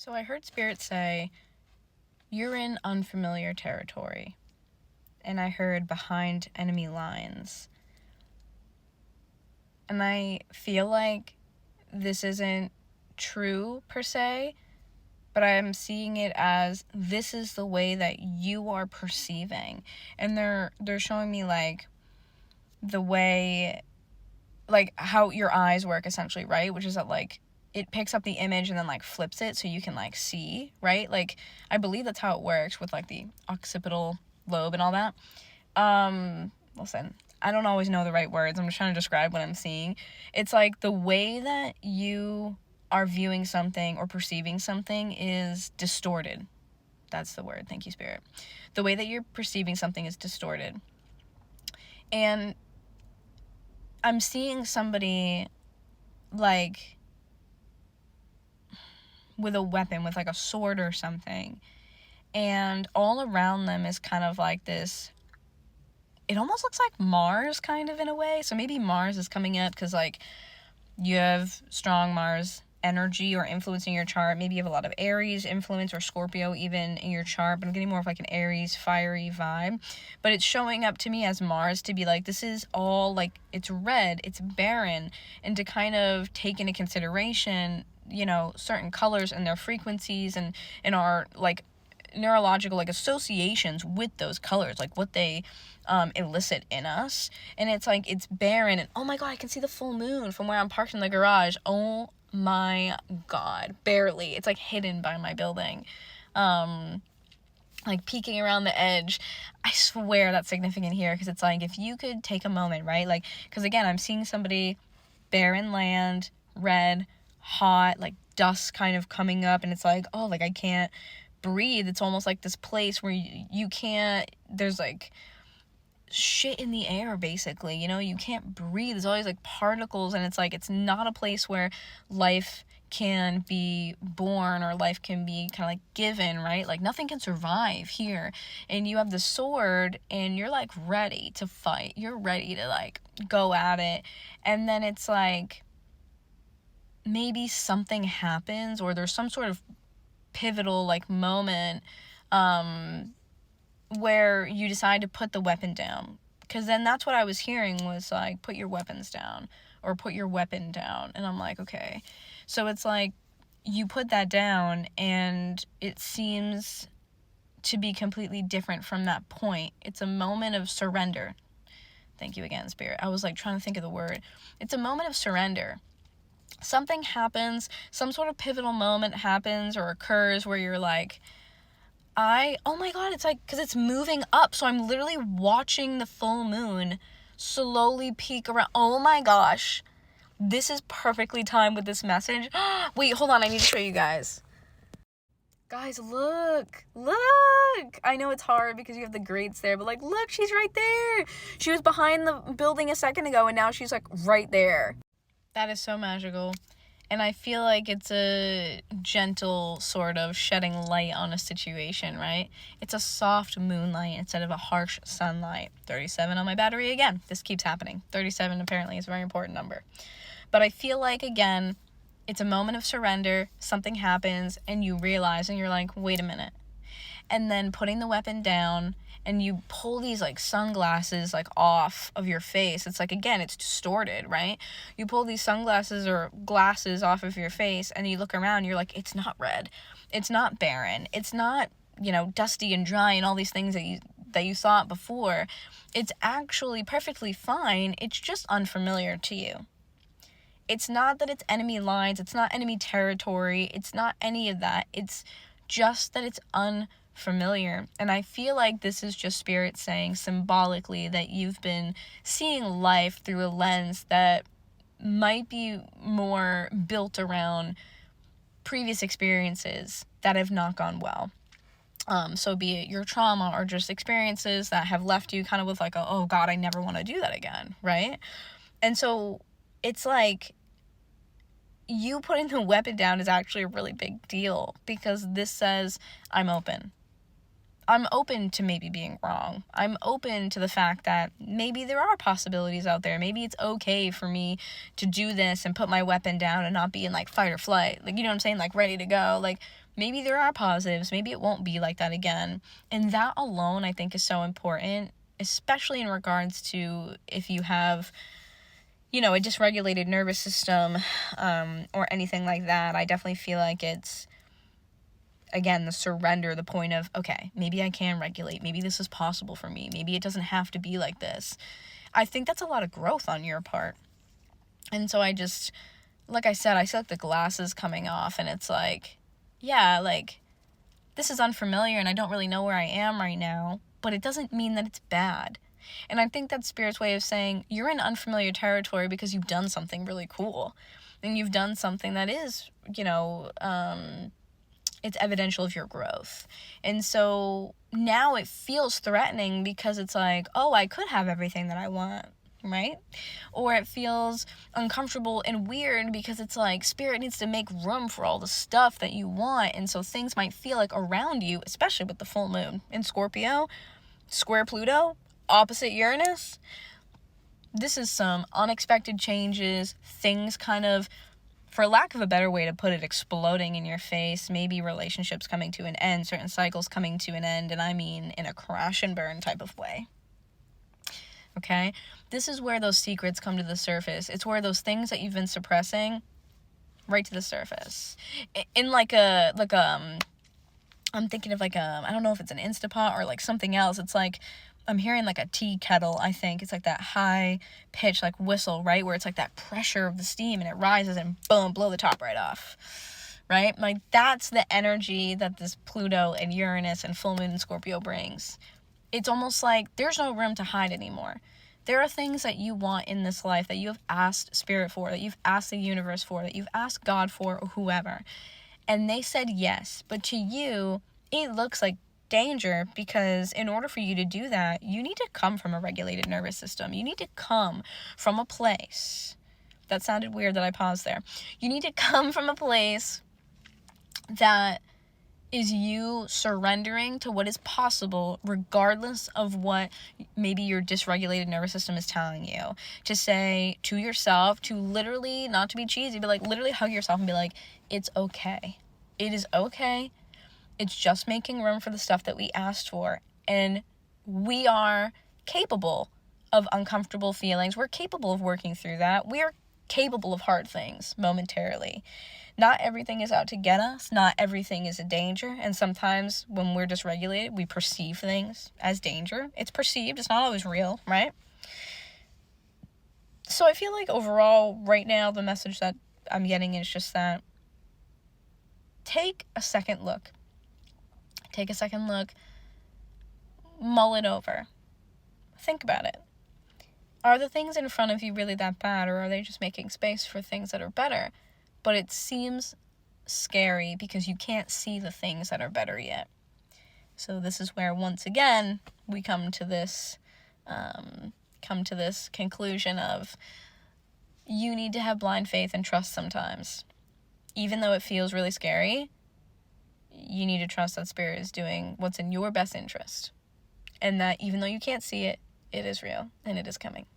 So I heard Spirit say, you're in unfamiliar territory. And I heard behind enemy lines. And I feel like this isn't true per se, but I'm seeing it as this is the way that you are perceiving. And they're showing me like the way, like how your eyes work essentially, right? Which is that like it picks up the image and then like flips it so you can like see, right? Like I believe that's how it works with like the occipital lobe and all that. Listen, I don't always know the right words. I'm just trying to describe what I'm seeing. It's like the way that you are viewing something or perceiving something is distorted. That's the word. Thank you, Spirit. The way that you're perceiving something is distorted. And I'm seeing somebody like with a weapon, with like a sword or something, and all around them is kind of like this, it almost looks like Mars kind of in a way. So maybe Mars is coming up because like you have strong Mars energy or influence in your chart. Maybe you have a lot of Aries influence or Scorpio even in your chart, but I'm getting more of like an Aries fiery vibe. But it's showing up to me as Mars to be like, this is all like, it's red, it's barren, and to kind of take into consideration, you know, certain colors and their frequencies and our like neurological like associations with those colors, like what they elicit in us. And it's like it's barren, and oh my god, I can see the full moon from where I'm parked in the garage. Oh my god, barely. It's like hidden by my building, like peeking around the edge. I swear that's significant here, because it's like if you could take a moment, right? Like, because again, I'm seeing somebody, barren land, red, hot, like dust kind of coming up, and it's like, oh, like I can't breathe. It's almost like this place where you can't, there's like shit in the air basically, you know, you can't breathe. There's always like particles, and it's like it's not a place where life can be born or life can be kind of like given, right? Like nothing can survive here. And you have the sword and you're like ready to fight, you're ready to like go at it, and then it's like maybe something happens or there's some sort of pivotal like moment where you decide to put the weapon down. Because then that's what I was hearing was like, put your weapons down or put your weapon down. And I'm like, okay. So it's like you put that down and it seems to be completely different from that point. It's a moment of surrender. Thank you again, Spirit. I was like trying to think of the word. It's a moment of surrender. Something happens, some sort of pivotal moment happens or occurs where you're like, oh my god, it's like, because it's moving up, so I'm literally watching the full moon slowly peek around. Oh my gosh, this is perfectly timed with this message. Wait, hold on, I need to show you guys. Guys, look. I know it's hard because you have the grates there, but like, look, she's right there. She was behind the building a second ago, and now she's like right there. That is so magical. And I feel like it's a gentle sort of shedding light on a situation, right? It's a soft moonlight instead of a harsh sunlight. 37 on my battery again. This keeps happening. 37 apparently is a very important number. But I feel like, again, it's a moment of surrender. Something happens and you realize and you're like, wait a minute. And then putting the weapon down, and you pull these like sunglasses like off of your face. It's like, again, it's distorted, right? You pull these sunglasses or glasses off of your face and you look around, you're like, it's not red, it's not barren, it's not, you know, dusty and dry and all these things that you thought before. It's actually perfectly fine. It's just unfamiliar to you. It's not that it's enemy lines, it's not enemy territory, it's not any of that. It's just that it's unfamiliar. And I feel like this is just Spirit saying symbolically that you've been seeing life through a lens that might be more built around previous experiences that have not gone well. So be it your trauma or just experiences that have left you kind of with like, oh god, I never want to do that again, right? And so it's like you putting the weapon down is actually a really big deal, because this says, I'm open. I'm open to maybe being wrong. I'm open to the fact that maybe there are possibilities out there. Maybe it's okay for me to do this and put my weapon down and not be in like fight or flight. Like, you know what I'm saying? Like ready to go. Like maybe there are positives. Maybe it won't be like that again. And that alone I think is so important, especially in regards to if you have, you know, a dysregulated nervous system, or anything like that. I definitely feel like it's, again, the surrender, the point of, okay, maybe I can regulate. Maybe this is possible for me. Maybe it doesn't have to be like this. I think that's a lot of growth on your part. And so I just, like I said, I see like the glasses coming off and it's like, yeah, like this is unfamiliar and I don't really know where I am right now, but it doesn't mean that it's bad. And I think that's Spirit's way of saying you're in unfamiliar territory because you've done something really cool. And you've done something that is, you know, it's evidential of your growth. And so now it feels threatening because it's like, oh, I could have everything that I want, right? Or it feels uncomfortable and weird because it's like Spirit needs to make room for all the stuff that you want. And so things might feel like around you, especially with the full moon in Scorpio, square Pluto, opposite Uranus. This is some unexpected changes, things kind of, for lack of a better way to put it, exploding in your face, maybe relationships coming to an end, certain cycles coming to an end, and I mean in a crash and burn type of way. Okay? This is where those secrets come to the surface. It's where those things that you've been suppressing, right to the surface. In like I'm thinking of like I don't know if it's an Instapot or like something else. It's like, I'm hearing like a tea kettle, I think. It's like that high pitch, like whistle, right? Where it's like that pressure of the steam and it rises and boom, blow the top right off, right? Like that's the energy that this Pluto and Uranus and full moon in Scorpio brings. It's almost like there's no room to hide anymore. There are things that you want in this life that you have asked Spirit for, that you've asked the universe for, that you've asked God for, or whoever. And they said yes. But to you, it looks like danger, because in order for you to do that, you need to come from a regulated nervous system. You need to come from a place. That sounded weird that I paused there. You need to come from a place that is you surrendering to what is possible, regardless of what maybe your dysregulated nervous system is telling you. To say to yourself, to literally, not to be cheesy, but like literally hug yourself and be like, it's okay. It is okay. It's just making room for the stuff that we asked for. And we are capable of uncomfortable feelings. We're capable of working through that. We are capable of hard things momentarily. Not everything is out to get us. Not everything is a danger. And sometimes when we're dysregulated, we perceive things as danger. It's perceived. It's not always real, right? So I feel like overall, right now, the message that I'm getting is just that take a second look. Take a second look. Mull it over. Think about it. Are the things in front of you really that bad, or are they just making space for things that are better? But it seems scary because you can't see the things that are better yet. So this is where, once again, we come to this conclusion of you need to have blind faith and trust sometimes. Even though it feels really scary, you need to trust that Spirit is doing what's in your best interest. And that even though you can't see it, it is real and it is coming.